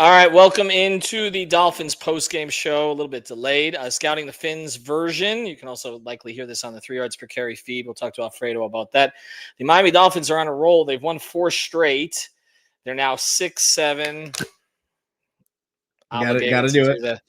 All right, welcome into the Dolphins post-game show. A little bit delayed. Scouting the Fins version. You can also likely hear this on the 3 yards per carry feed. We'll talk to Alfredo about that. The Miami Dolphins are on a roll. They've won 4 straight. They're now 6-7. Gotta Obligated to do do it. that.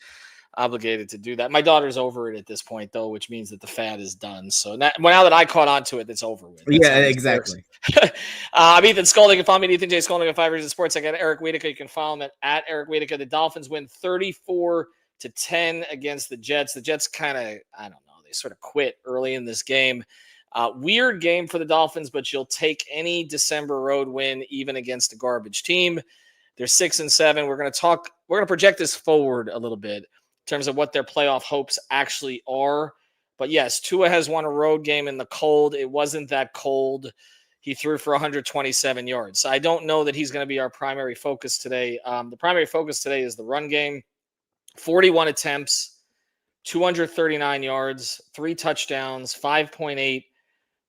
Obligated to do that. My daughter's over it at this point, though, which means that the fad is done. So now that I caught on to it, it's over with. That's Yeah, how this works. exactly. I'm Ethan Skolnick. You can follow me at Ethan J. Skolnick at 5 Reasons Sports. I got Eric Wiedeke. You can follow him at Eric Wiedeke. The Dolphins win 34-10 against the Jets. The Jets kind of, I don't know, they sort of quit early in this game. Weird game for the Dolphins, but you'll take any December road win, even against a garbage team. They're 6-7. We're going to project this forward a little bit in terms of what their playoff hopes actually are. But yes, Tua has won a road game in the cold. It wasn't that cold. He threw for 127 yards. So I don't know that he's going to be our primary focus today. The primary focus today is the run game. 41 attempts, 239 yards, 3 touchdowns, 5.8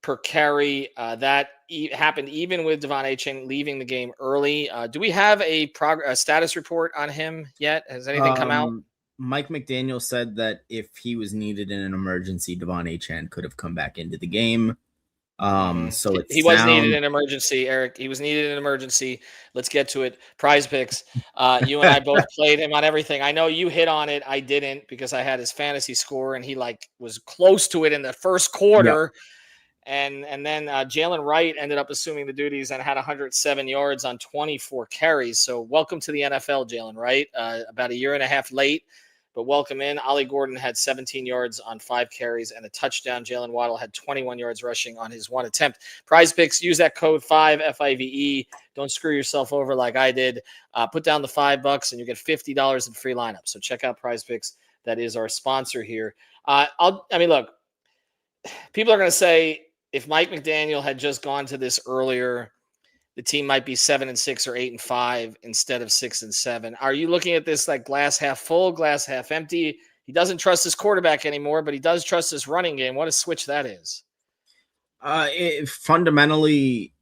per carry. That happened even with Devon Achane leaving the game early. Do we have a status report on him yet? Has anything come out? Mike McDaniel said that if he was needed in an emergency, Devon Achane could have come back into the game. So he was needed in emergency, Eric. He was needed in emergency. Let's get to it. Prize picks. You and I both played him on everything. I know you hit on it. I didn't because I had his fantasy score and he was close to it in the first quarter. Yep. And then Jalen Wright ended up assuming the duties and had 107 yards on 24 carries. So welcome to the NFL, Jalen Wright. About a year and a half late, but welcome in. Ollie Gordon had 17 yards on 5 carries and a touchdown. Jalen Waddle had 21 yards rushing on his 1 attempt. Prize picks, use that code 5 FIVE. Don't screw yourself over like I did. Put down the $5 and you get $50 in free lineup. So check out Prize Picks. That is our sponsor here. Look, people are going to say, if Mike McDaniel had just gone to this earlier, the team might be 7-6 or 8-5 instead of 6-7. Are you looking at this like glass half full, glass half empty? He doesn't trust his quarterback anymore, but he does trust his running game. What a switch that is. Fundamentally,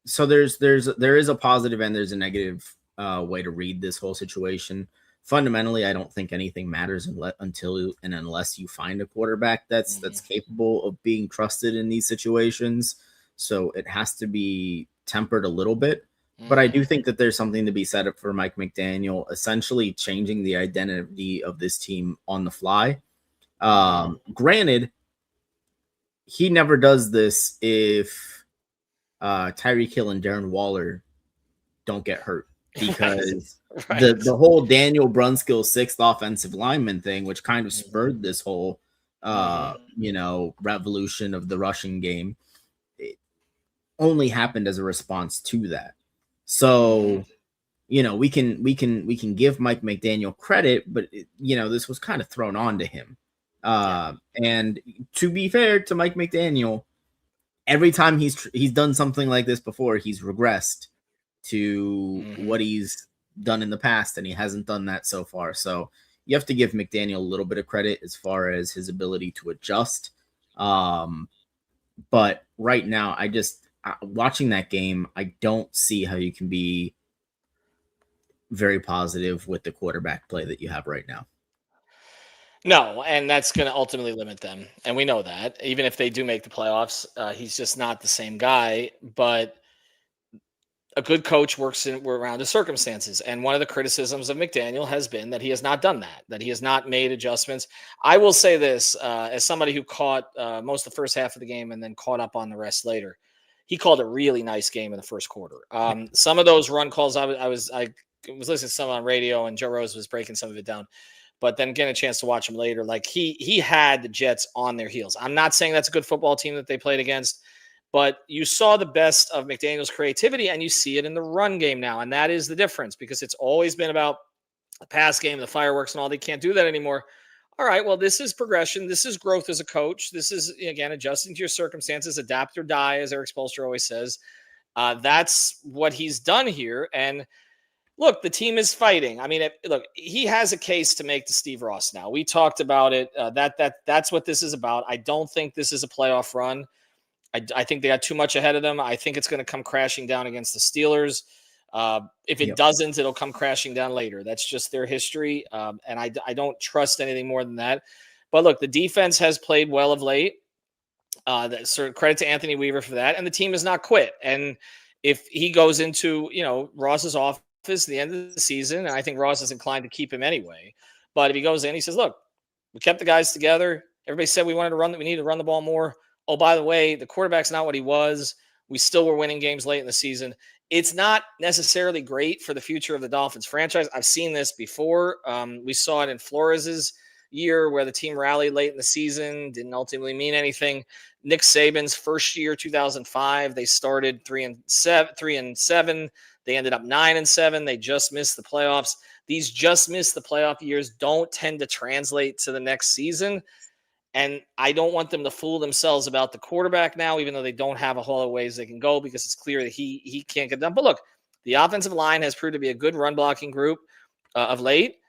so there is a positive and there's a negative way to read this whole situation. Fundamentally, I don't think anything matters unless you find a quarterback that's capable of being trusted in these situations. So it has to be tempered a little bit. But I do think that there's something to be said up for Mike McDaniel, essentially changing the identity of this team on the fly. Granted, he never does this if Tyreek Hill and Darren Waller don't get hurt. Because right. the whole Daniel Brunskill 6th offensive lineman thing, which kind of spurred this whole revolution of the rushing game, it only happened as a response to that. So, we can give Mike McDaniel credit, but this was kind of thrown on to him. And to be fair to Mike McDaniel, every time he's done something like this before, he's regressed to what he's done in the past, and he hasn't done that so far. So you have to give McDaniel a little bit of credit as far as his ability to adjust. But right now, watching that game, I don't see how you can be very positive with the quarterback play that you have right now. No, and that's going to ultimately limit them. And we know that. Even if they do make the playoffs, he's just not the same guy. But a good coach works around his circumstances. And one of the criticisms of McDaniel has been that he has not done that he has not made adjustments. I will say this, as somebody who caught most of the first half of the game and then caught up on the rest later, he called a really nice game in the first quarter. Some of those run calls, I was listening to some on radio and Joe Rose was breaking some of it down, but then getting a chance to watch him later, like he had the Jets on their heels. I'm not saying that's a good football team that they played against, but you saw the best of McDaniel's creativity, and you see it in the run game now. And that is the difference, because it's always been about the pass game, the fireworks and all. They can't do that anymore. All right, well, this is progression. This is growth as a coach. This is, again, adjusting to your circumstances, adapt or die, as Eric Spoelstra always says. That's what he's done here. And look, the team is fighting. I mean, he has a case to make to Steve Ross now. We talked about it. That's what this is about. I don't think this is a playoff run. I think they got too much ahead of them. I think it's going to come crashing down against the Steelers. If it Yep. doesn't, it'll come crashing down later. That's just their history. And I don't trust anything more than that. But look, the defense has played well of late. Sort of credit to Anthony Weaver for that. And the team has not quit. And if he goes into, Ross's office at the end of the season, and I think Ross is inclined to keep him anyway. But if he goes in, he says, look, we kept the guys together. Everybody said we needed to run the ball more. Oh, by the way, the quarterback's not what he was. We still were winning games late in the season. It's not necessarily great for the future of the Dolphins franchise. I've seen this before. We saw it in Flores's year where the team rallied late in the season, didn't ultimately mean anything. Nick Saban's first year, 2005, they started 3-7. They ended up 9-7. They just missed the playoffs. These just missed the playoff years don't tend to translate to the next season. And I don't want them to fool themselves about the quarterback now, even though they don't have a whole lot of ways they can go, because it's clear that he can't get done. But look, the offensive line has proved to be a good run blocking group of late.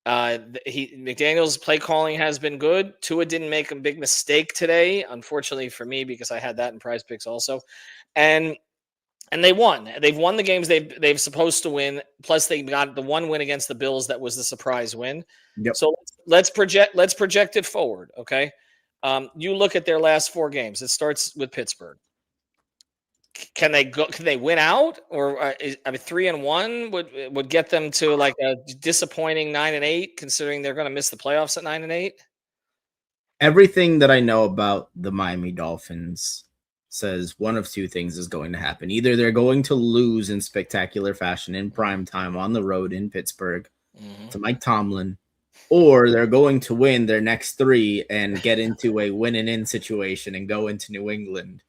McDaniel's play calling has been good. Tua didn't make a big mistake today, unfortunately for me, because I had that in Prize Picks also. And they won. They've won the games they've supposed to win. Plus, they got the one win against the Bills that was the surprise win. Yep. So let's project it forward. Okay. You look at their last 4 games. It starts with Pittsburgh. Can they win out, or 3-1 would get them to like a disappointing 9-8, considering they're going to miss the playoffs at 9-8? Everything that I know about the Miami Dolphins says one of two things is going to happen. Either they're going to lose in spectacular fashion in prime time on the road in Pittsburgh to Mike Tomlin, or they're going to win their next 3 and get into a win and in situation and go into New England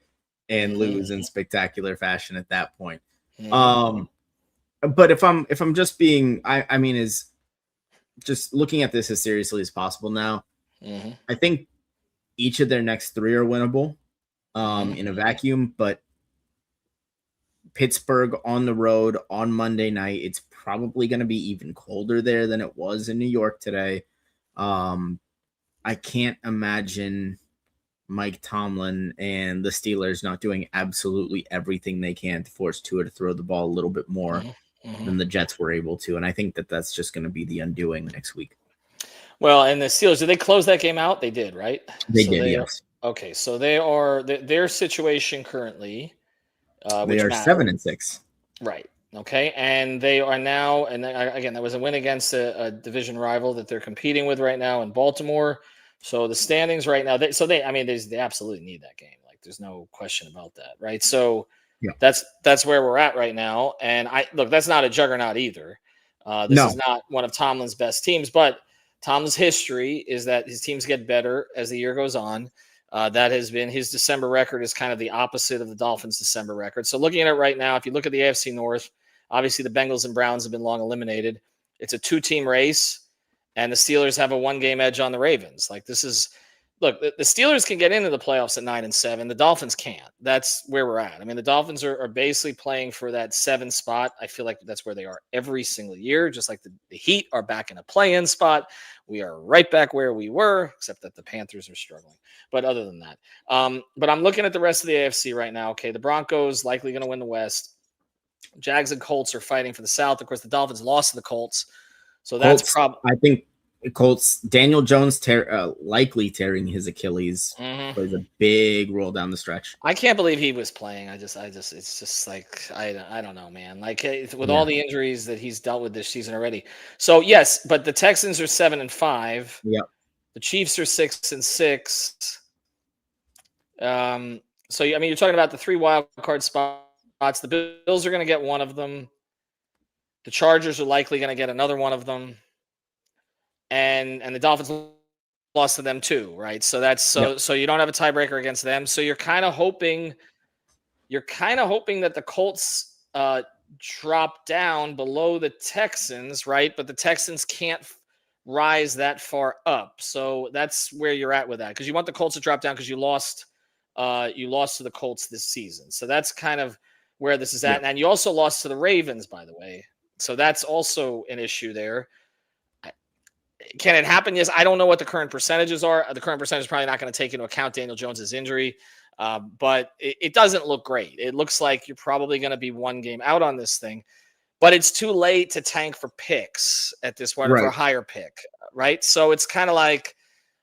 and lose in spectacular fashion at that point. But if I'm just being, I mean, is just looking at this as seriously as possible now. I think each of their next 3 are winnable in a vacuum, but Pittsburgh on the road on Monday night, it's probably going to be even colder there than it was in New York today. I can't imagine Mike Tomlin and the Steelers not doing absolutely everything they can to force Tua to throw the ball a little bit more than the Jets were able to. And I think that that's just going to be the undoing next week. Well, and the Steelers, did they close that game out? They did, right? They did, yes. Okay, so they are their situation currently. They are 7-6. Right. Okay, and they are now, and again, that was a win against a division rival that they're competing with right now in Baltimore. So the standings right now, they absolutely need that game. Like, there's no question about that, right? So that's where we're at right now. And that's not a juggernaut either. This is not one of Tomlin's best teams, but Tomlin's history is that his teams get better as the year goes on. That has been his December record is kind of the opposite of the Dolphins' December record. So looking at it right now, if you look at the AFC North, obviously the Bengals and Browns have been long eliminated. It's a 2-team race, and the Steelers have a 1-game edge on the Ravens. Like, this is look, the Steelers can get into the playoffs at 9-7. The Dolphins can't. That's where we're at. I mean, the Dolphins are basically playing for that 7 spot. I feel like that's where they are every single year, just like the Heat are back in a play-in spot. We are right back where we were, except that the Panthers are struggling. But other than that, but I'm looking at the rest of the AFC right now. Okay, the Broncos likely going to win the West. Jags and Colts are fighting for the South. Of course, the Dolphins lost to the Colts. So that's probably, I think, Colts. Daniel Jones likely tearing his Achilles plays a big role down the stretch. I can't believe he was playing. It's just like, I don't know, man. Like, with all the injuries that he's dealt with this season already. So yes, but the Texans are 7-5. Yep. The Chiefs are 6-6. So I mean, you're talking about the 3 wild card spots. The Bills are going to get one of them. The Chargers are likely going to get another one of them. And the Dolphins lost to them too, right? So that's so you don't have a tiebreaker against them. So you're kind of hoping that the Colts drop down below the Texans, right? But the Texans can't rise that far up. So that's where you're at with that, because you want the Colts to drop down because you lost to the Colts this season. So that's kind of where this is at. And you also lost to the Ravens, by the way. So that's also an issue there. Can it happen? Yes. I don't know what the current percentages are. The current percentage is probably not going to take into account Daniel Jones's injury, but it doesn't look great. It looks like you're probably going to be 1 game out on this thing. but it's too late to tank for picks at this point or for a Right. higher pick, right? So it's kind of like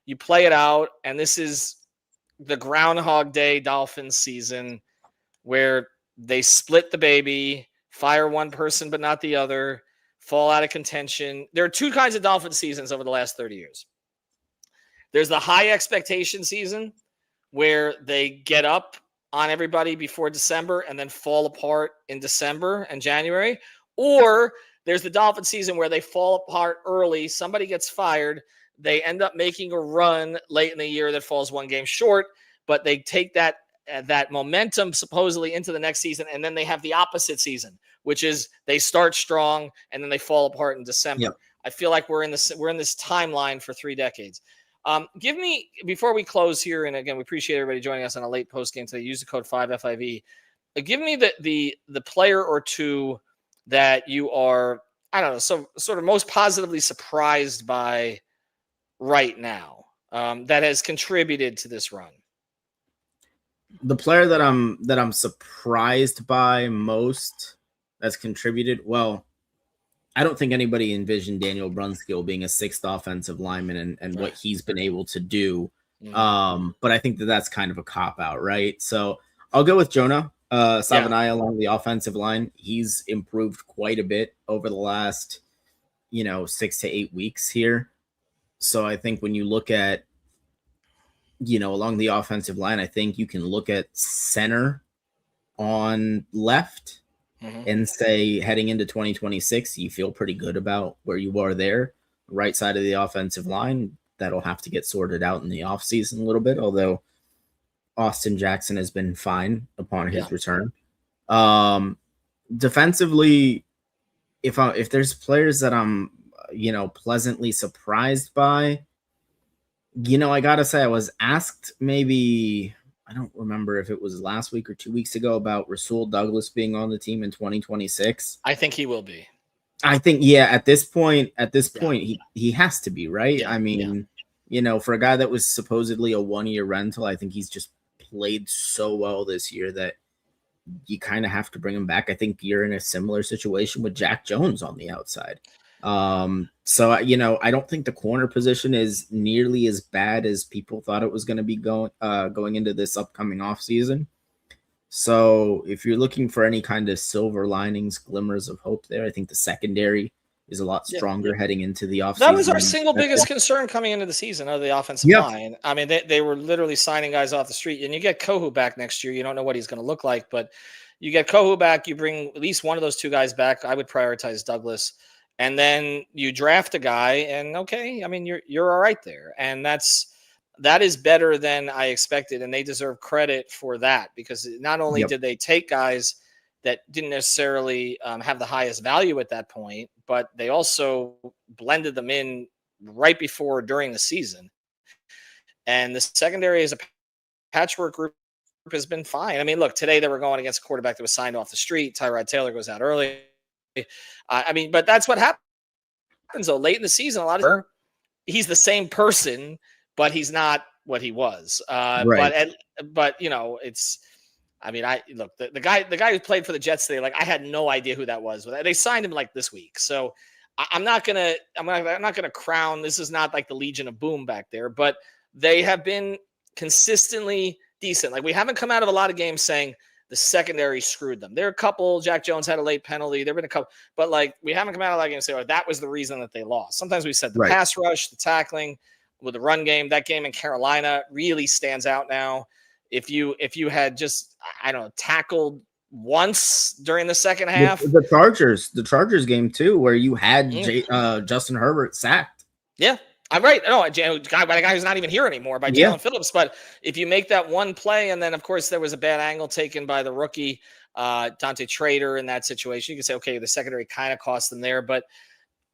you play it out, and this is the Groundhog Day Dolphins season where they split the baby, fire one person but not the other, fall out of contention. There are two kinds of Dolphin seasons over the last 30 years. There's the high expectation season where they get up on everybody before December and then fall apart in December and January. Or there's the Dolphin season where they fall apart early, somebody gets fired, they end up making a run late in the year that falls one game short, but they take that momentum supposedly into the next season, and then they have the opposite season, which is they start strong and then they fall apart in December. Yep. I feel like we're in this timeline for 3 decades. Give me, before we close here, and again, we appreciate everybody joining us on a late post game today. Use the code 5FIV. Give me the player or two that you are, I don't know, so sort of most positively surprised by right now, that has contributed to this run. The player that I'm surprised by most that's contributed, well, I don't think anybody envisioned Daniel Brunskill being a 6th offensive lineman and what he's been able to do. But I think that's kind of a cop-out, right? So I'll go with Jonah Savaiinaea along the offensive line. He's improved quite a bit over the last, 6 to 8 weeks here. So I think when you look at, along the offensive line, I think you can look at center on left and say heading into 2026, you feel pretty good about where you are there. Right side of the offensive line, that'll have to get sorted out in the offseason a little bit, although Austin Jackson has been fine upon his return. Defensively, if there's players that I'm, pleasantly surprised by, I got to say I was asked maybe – I don't remember if it was last week or 2 weeks ago about Rasul Douglas being on the team in 2026. I think he will be. I think, at this point, he has to be, right? Yeah, I mean, for a guy that was supposedly a 1-year rental, I think he's just played so well this year that you kind of have to bring him back. I think you're in a similar situation with Jack Jones on the outside. So, I don't think the corner position is nearly as bad as people thought it was going to be going into this upcoming offseason. So if you're looking for any kind of silver linings, glimmers of hope there, I think the secondary is a lot stronger heading into the offseason. That was our single biggest concern coming into the season of the offensive line. I mean, they were literally signing guys off the street, and you get Kohu back next year. You don't know what he's going to look like, but you get Kohu back, you bring at least one of those two guys back. I would prioritize Douglas. And then you draft a guy, and okay, I mean, you're all right there. And that is better than I expected, and they deserve credit for that, because not only did they take guys that didn't necessarily have the highest value at that point, but they also blended them in right before during the season. And the secondary as a patchwork group has been fine. I mean, look, today they were going against a quarterback that was signed off the street. Tyrod Taylor goes out early. I mean, but that's what happens though. Late in the season, he's the same person, but he's not what he was. Right. But it's. I mean, the guy who played for the Jets today. Like, I had no idea who that was. They signed him like this week, so I'm not gonna crown. This is not like the Legion of Boom back there, but they have been consistently decent. Like, we haven't come out of a lot of games saying the secondary screwed them. There are a couple. Jack Jones had a late penalty. There have been a couple, but like, we haven't come out of that game and say, "Oh, that was the reason that they lost." Sometimes we said the pass rush, the tackling, with the run game. That game in Carolina really stands out now. If you had just, I don't know, tackled once during the second half, the Chargers game too, where you had Justin Herbert sacked. Yeah. I'm right. No, by a guy who's not even here anymore, by Jalen Phillips. But if you make that one play, and then of course there was a bad angle taken by the rookie Dante Trader in that situation, you can say, okay, the secondary kind of cost them there. But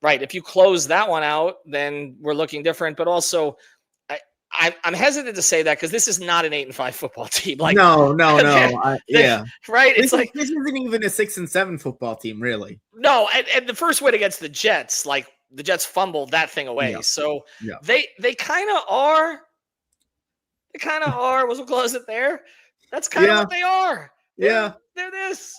right, if you close that one out, then we're looking different. But also, I'm hesitant to say that because this is not an 8-5 football team. Like, no, right. It's like, this isn't even a 6-7 football team, really. No, and the first win against the Jets, like, the Jets fumbled that thing away. Yeah. So they kind of are. They kind of are. We'll close it there. That's kind of what they are. They're this.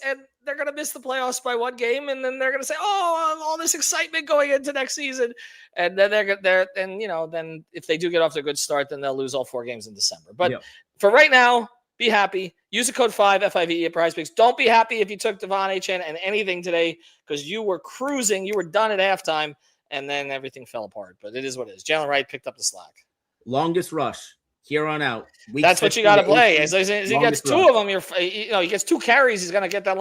And they're going to miss the playoffs by one game, and then they're going to say, "Oh, all this excitement going into next season," and then then if they do get off to a good start, then they'll lose all 4 games in December. But for right now, be happy. Use the code 5FIVE at PrizePicks. Don't be happy if you took Devon Achane and anything today because you were cruising, you were done at halftime, and then everything fell apart. But it is what it is. Jalen Wright picked up the slack. Longest rush here on out. That's what you got to play. As he gets 2 of them, he gets 2 carries, he's going to get that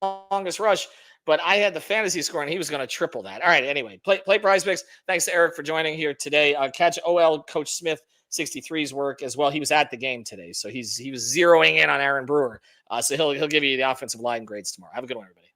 longest rush. But I had the fantasy score, and he was going to triple that. All right, anyway, play PrizePicks. Thanks to Eric for joining here today. Catch OL Coach Smith 63's work as well. He was at the game today, so he was zeroing in on Aaron Brewer. So he'll give you the offensive line grades tomorrow. Have a good one, everybody.